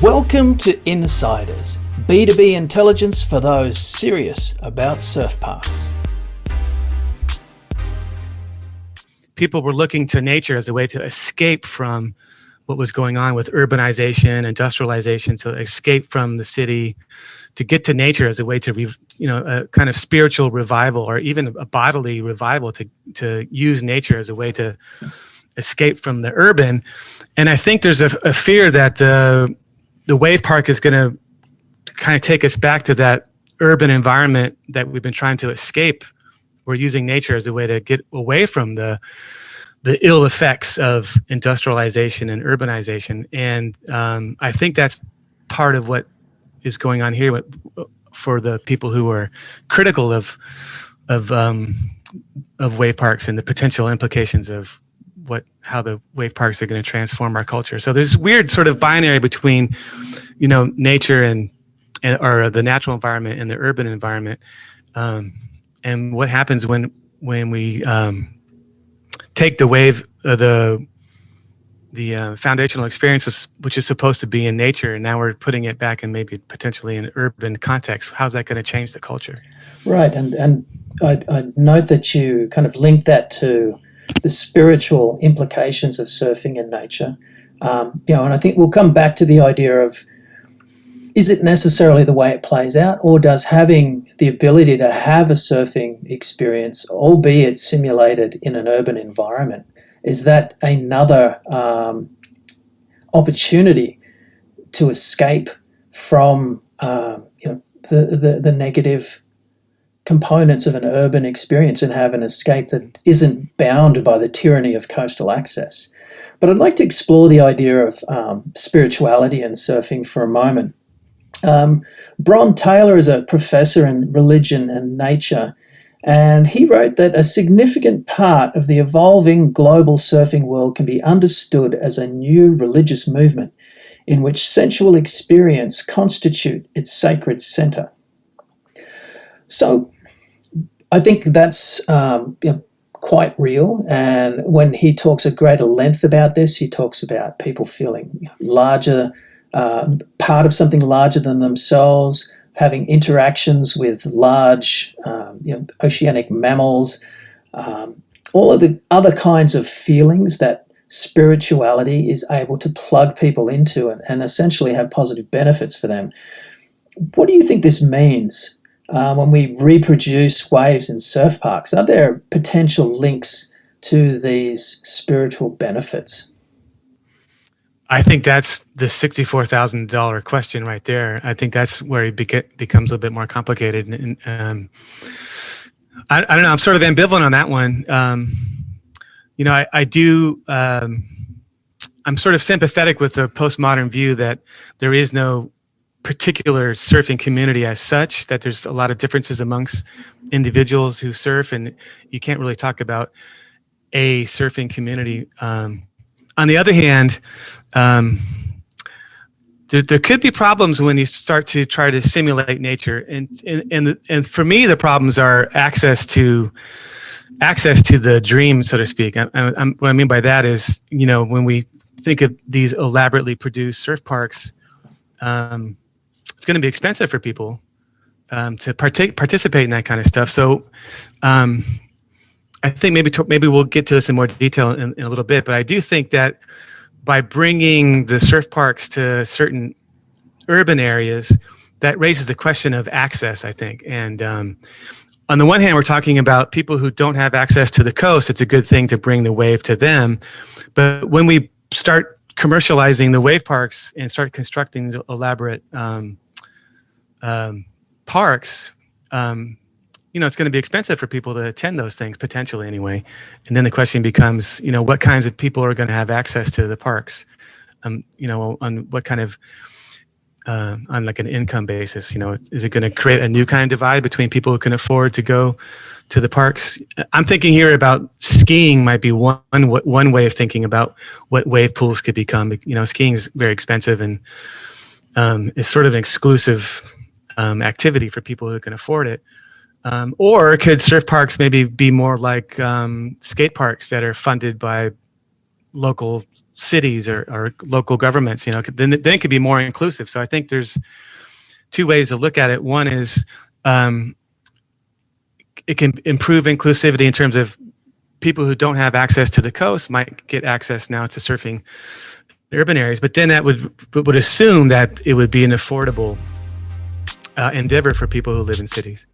Welcome to Insiders, B2B intelligence for those serious about surf parks. People were looking to nature as a way to escape from what was going on with urbanization, industrialization, to escape from the city, to get to nature as a way to, a kind of spiritual revival or even a bodily revival, to use nature as a way to escape from the urban. And I think there's a fear that the wave park is going to kind of take us back to that urban environment that we've been trying to escape. We're using nature as a way to get away from the ill effects of industrialization and urbanization. And I think that's part of what is going on here for the people who are critical of wave parks and the potential implications of how the wave parks are going to transform our culture. So there's this weird sort of binary between, nature and or the natural environment and the urban environment. And what happens when we take the wave, the foundational experiences, which is supposed to be in nature, and now we're putting it back in maybe potentially an urban context. How's that going to change the culture? Right, and I'd note that you kind of link that to the spiritual implications of surfing and nature. And I think we'll come back to the idea of, is it necessarily the way it plays out, or does having the ability to have a surfing experience, albeit simulated in an urban environment, is that another opportunity to escape from the negative components of an urban experience and have an escape that isn't bound by the tyranny of coastal access? But I'd like to explore the idea of spirituality and surfing for a moment. Bron Taylor is a professor in religion and nature, and he wrote that a significant part of the evolving global surfing world can be understood as a new religious movement in which sensual experience constitute its sacred center. So I think that's quite real, and when he talks at greater length about this, he talks about people feeling larger, part of something larger than themselves, having interactions with large oceanic mammals, all of the other kinds of feelings that spirituality is able to plug people into and essentially have positive benefits for them. What do you think this means when we reproduce waves in surf parks? Are there potential links to these spiritual benefits? I think that's the $64,000 question right there. I think that's where it becomes a little bit more complicated. And I don't know. I'm sort of ambivalent on that one. I'm sort of sympathetic with the postmodern view that there is no particular surfing community as such, that there's a lot of differences amongst individuals who surf, and you can't really talk about a surfing community. On the other hand, there could be problems when you start to try to simulate nature, and for me, the problems are access to the dream, so to speak. What I mean by that is, when we think of these elaborately produced surf parks, it's going to be expensive for people to participate in that kind of stuff. So I think maybe we'll get to this in more detail in a little bit, but I do think that by bringing the surf parks to certain urban areas, that raises the question of access, I think. And on the one hand, we're talking about people who don't have access to the coast. It's a good thing to bring the wave to them. But when we start commercializing the wave parks and start constructing elaborate parks, it's going to be expensive for people to attend those things, potentially anyway. And then the question becomes, what kinds of people are going to have access to the parks? On what kind of, on like an income basis, is it going to create a new kind of divide between people who can afford to go to the parks? I'm thinking here about skiing might be one way of thinking about what wave pools could become. Skiing is very expensive and it's sort of an exclusive activity for people who can afford it. Or could surf parks maybe be more like skate parks that are funded by local cities or local governments, then it could be more inclusive. So I think there's two ways to look at it. One is it can improve inclusivity in terms of people who don't have access to the coast might get access now to surfing in urban areas, but then that would assume that it would be an affordable endeavor for people who live in cities.